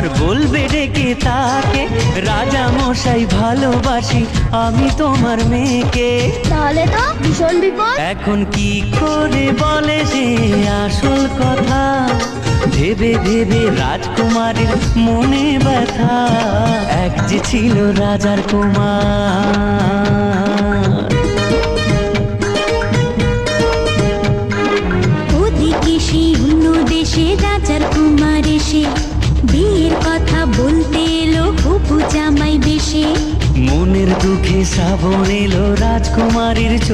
আর বলবে ডেকে তাকে, রাজা মশাই ভালোবাসি আমি তোমার মেয়েকে। তাহলে তো ভীষণ বিপদ। এখন কি করে বলে সে আসল কথা, ভেবে ভেবে রাজকুমারীর মনে ব্যথা। এক যে ছিল রাজার কুমার, ওদিকে সেই অন্য দেশে রাজার কুমার এসে বিয়ের কথা বলতে এলো হবু জামাই বেশে। মনের দুঃখে শ্রাবণ এলো রাজকুমারীর